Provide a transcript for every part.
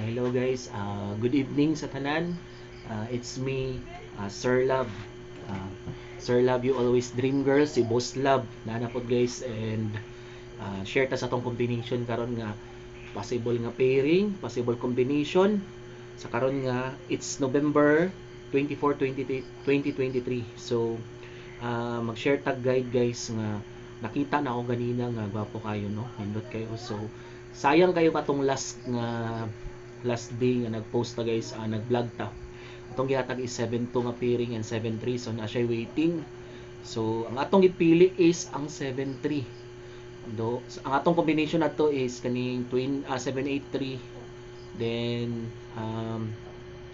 Hello guys, good evening sa tanan. It's me, Sir Love. Uh, Sir Love, you always dream girl, si Boss Love. Nanapod guys, and share ta sa tong combination karon nga possible nga pairing, possible combination. Sa karon nga, it's November 24, 2023. So, mag-share tag guide guys nga nakita na ako ganina nga gwapo kayo no, nindot kayo. So, sayang kayo katong last day nga nag-post ta guys, nag-vlog ta. Atong gihatag is 7-2 nga pairing and 7-3, so na siya waiting. So ang atong gipili is ang 7-3. Do ang atong combination nato is kaning 7-8-3, then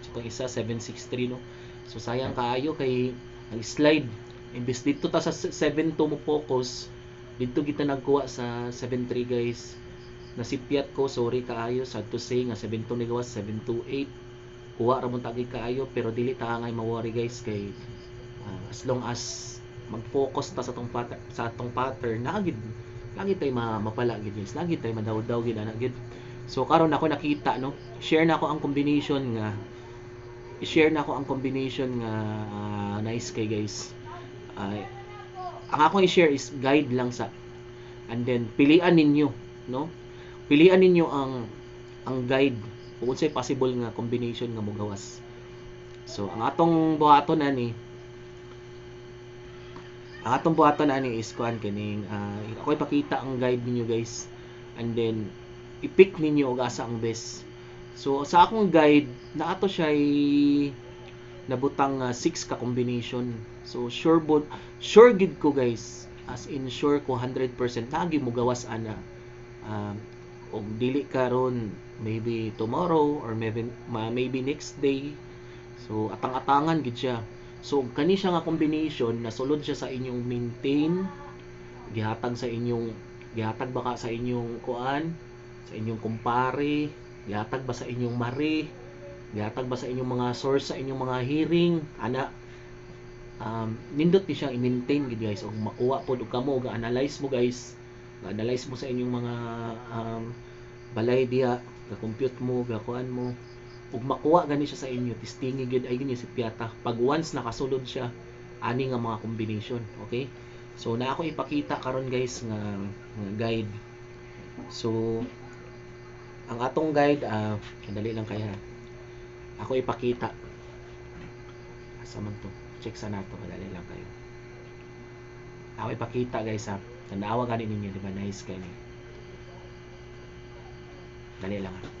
itong isa 7-6-3 no. So sayang kaayo kay nag-slide, imbes dito ta sa 7-2 mo focus, dito kita nagkuha sa 7-3 guys. Nasipyat ko, sorry kaayo, sad to say nga 7-2 ni gawas 7-2-8, kuha ra mo tagi kaayo, pero dili ta ngay ma-worry guys kay as long as mag-focus ta sa atong pattern, lagi tay mapala gid guys, lagi tay madaw-daw gid ana gid. So karon ako nakita no, share na ako ang combination nga nice kay guys. Ang akong i-share is guide lang sa, and then pilian ninyo no, pilian ninyo ang guide kung unsay possible nga combination nga mogawas. So ang atong buhaton ani is kuan kining ako ipakita ang guide ninyo guys, and then i-pick ninyo og asa ang best. So sa akong guide na ato siya nabutang 6 ka combination. So sure gid ko guys, as in sure ko 100% lagi mo gawas ana. Og dili karon, maybe tomorrow or maybe next day. So atang-atangan gid siya. So kani siya nga combination nasulod siya sa inyong maintain, gihatag baka sa inyong kuan, sa inyong kumpare, gihatag ba sa inyong mare, gihatag ba sa inyong mga source, sa inyong mga hearing ana. Nindot ni siya i-maintain gid guys, og makuha pod og kamo ga-analyze mo guys, ga-analyze mo sa inyong mga balay diha, ga-compute mo, ga-kuan mo, ug makuha gani siya sa inyo, testingi gid ay gini si piyata pag once nakasulod siya ani nga mga combination. Okay, so na ako ipakita karon guys nga guide. So ang atong guide, kadali lang kaya ako ipakita asa man to, check sa nato, kadali lang kayo ako ipakita guys ha. Tanawa gani ninyo, di ba nice kay ni, dali lang ha.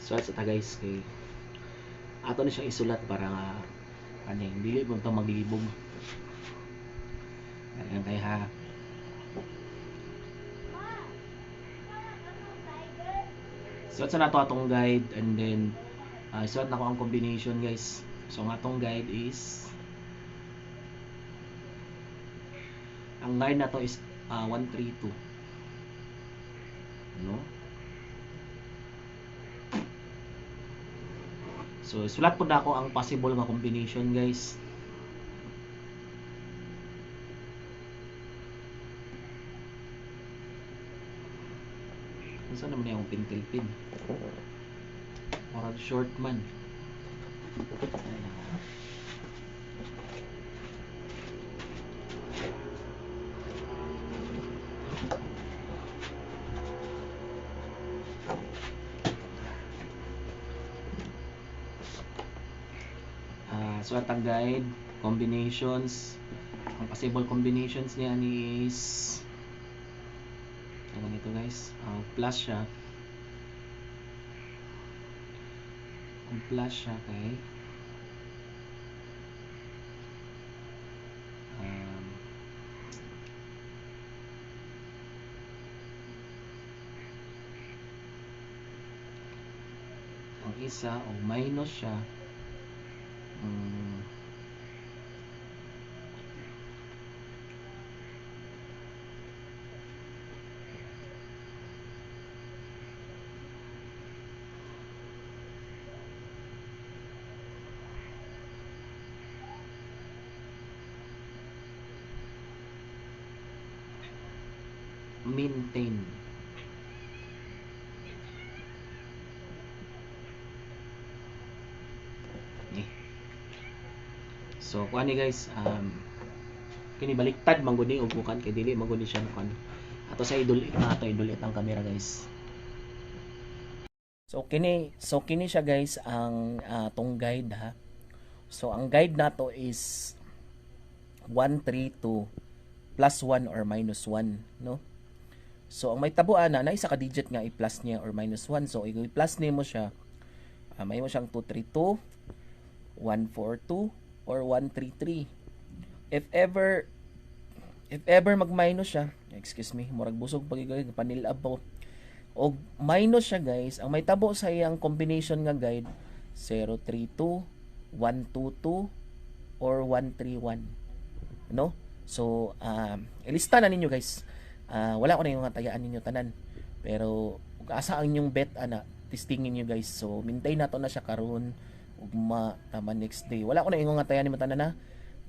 So sa guys kay ato na siyang isulat para ani dili mo to maglibog. Ayan kay ha. So sa nato atong guide, and then isulat na ko ang combination guys. So ang atong guide is ang guide na to is 132 no. So sulat po na ako ang possible nga combination guys. Saan naman yung pintil pin? Murag short man. So atang guide, combinations, ang possible combinations niya is ganito guys, plus siya. Kung plus siya kay um, ang isa o minus siya, um, maintain. So kuan ni guys, kini baliktad man gud ni og bukan kay dili man gud ni siya kuan. Ato sa idol ato idol ang camera guys. So kini siya guys ang tong guide ha. So ang guide nato is 132 plus 1 or minus 1, no? So ang may tabuan na isa ka digit nga i-plus niya or minus 1. So i-plus nimo siya, may mo siyang 232, 142 or 133. If ever mag-minus siya, excuse me, murag busog pagigay panilab po. Og minus siya guys, ang may tabo sa iyang combination nga guide 032, 122 or 131, no? So ilista na ninyo guys. Wala ko na yung tayaan ninyo tanan, pero ug asa ang inyong bet ana, testingin niyo guys. So maintain nato na siya karon ugma tama next day. Wala ko na yung tayan ni tanan na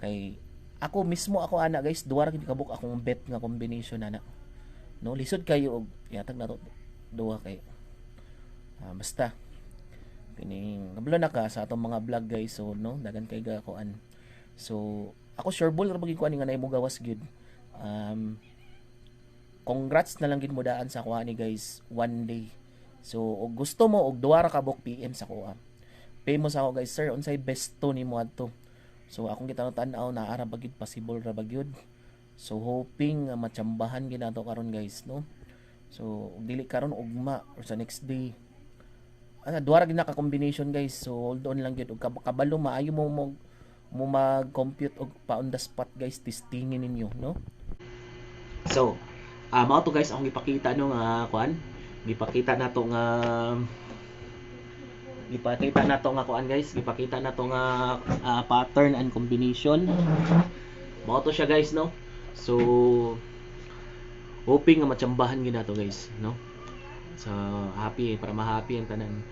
kay ako mismo ako ana guys, duwa ra gid kabuk akong bet nga combination ana, no? Lisod kayo og yatag nato duwa kay basta kining nablo na ka sa atong mga vlog guys. So no, dagan kay gakuan. So ako sure ball ra bagid ko ani nga nay mo gawas gyud. Congrats na lang gid mo daan sa kuha ni guys, one day. So og gusto mo og duwa ra ka bok PM sa kuha, pay mo sa ako guys, sir unsay best to nimo adto. So akong tan-aw na ara bagid possible ra bagyod. So hoping matsambahan gid nato karon guys, no? So dili karon ugma or sa next day duwa ra gid na ka combination guys. So hold on lang gyud og kabalo maayo mo mag-compute og pa on the spot guys, testingin ninyo, no? So mao to guys ang gipakita no nga kuan, gipakita nato nga kuan guys, gipakita nato nga pattern and combination. Mao to siya guys, no? So hoping nga matsambahan gid nato guys, no? So happy para ma-happy ang tanan.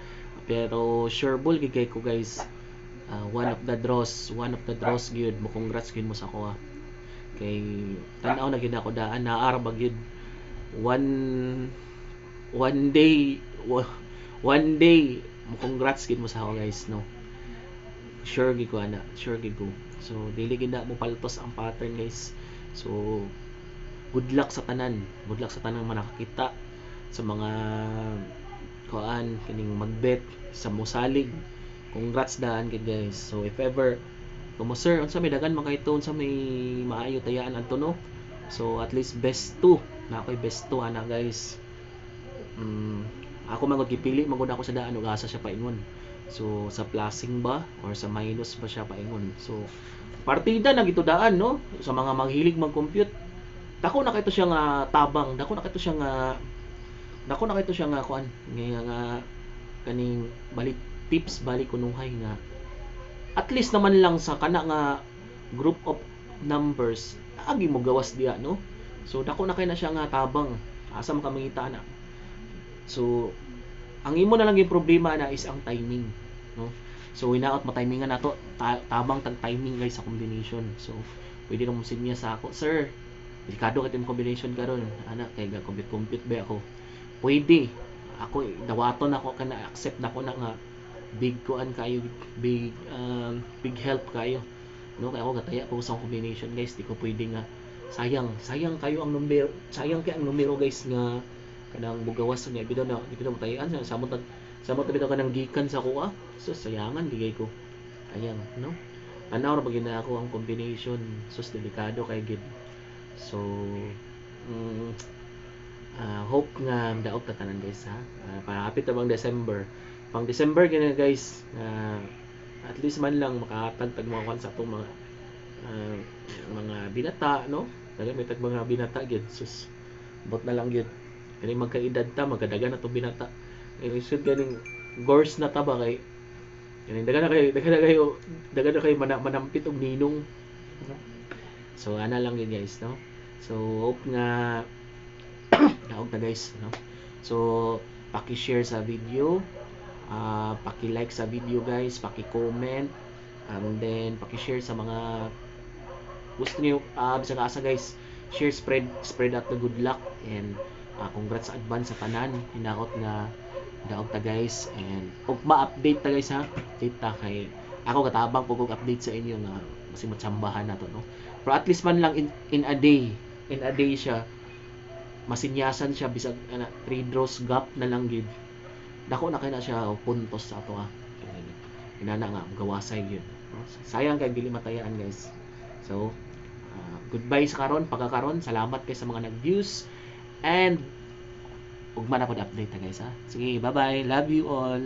Pero sure ball gid kay ko guys, one of the draws gyud mo. Congrats gyud mo sa kuha. Kay tan-aw na gid ako daan naara ba gyud one day mo. Congrats gid mo sa ako guys, no? Sure gid ko ana, sure gid ko. So dili gid na mo paltos ang pattern guys. So good luck sa tanan man nakakita sa mga kuan kining magbet sa mosalig. Congrats daan gid guys. So if ever kumo sir unsa may dagan makaito unsa may maayo tayaan adto, no? So at least best 2 na ako'y best 2 ana guys. Ako magud gipili magud ako sa daan ug asa siya paingon. So sa plusing ba or sa minus ba siya paingon. So partida na gito daan, no? Sa mga maghilig mag-compute, dako na kayto siya nga tabang, dako na kayto siya nga kuan nga kaning balik tips balik kunuhay nga at least naman lang sa kana nga group of numbers agi mo gawas diya, no? So dako na kay na siya nga tabang asa makamangita na. So ang imo na lang yung problema na is ang timing, no? So hinaot matimingan nato tabang tag timing guys sa combination. So pwede ra mo sinya sa ako, sir delikado kay tim combination karon ana kay ga compute ba ako. Pwede ako dawaton ako kana accept na ko na nga big kuan kayo, big help kayo, no? Kaya ako gataya ko sa combination guys, di ko pwede nga sayang kayo ang numero, sayang kay ang numero guys nga kanang mugawas niya bitaw na di bitaw tayan sa mo bitaw kanang gikan sa kuha, so sayangan gigay ko, ayan, no? Tanaw ra pag ako ang combination, sus delikado kay gid. So mm, hope nga daog ta tanan guys ha. Palapit na bang December. Pang December gina guys, at least man lang makatag tag mga sa atong ah, mga binata, no? Dali may tag mga binata gid. Sus, bot na lang gid. Kani magkaedad ta, magkadagan na to binata. Isud ganing gors na ta ba kay kani dagan na kayo manampit og ninong. So ana lang yun guys, no? So hope nga daog na guys, no? So paki-share sa video, paki-like sa video guys, paki-comment, and then paki-share sa mga gusto niyo, bisag asa guys, share, spread out the good luck, and congrats sa advance sa tanan, hinakot nga daog ta guys, and ug ma-update ta guys ha, update ta kay ako katabang pug update sa inyo nga kasi matsambahan nato, no? Pero at least man lang in a day siya masinyasan siya bisag 3 draws gap na lang gid, dako na kay na siya puntos sa ato ha, inana nga gawasay yun, no? Sayang kay dili matayaan guys. So goodbye sa karon, pagkakaron, salamat kay sa mga nag-views, and ug man update ta guys ha. Sige, bye bye, love you all.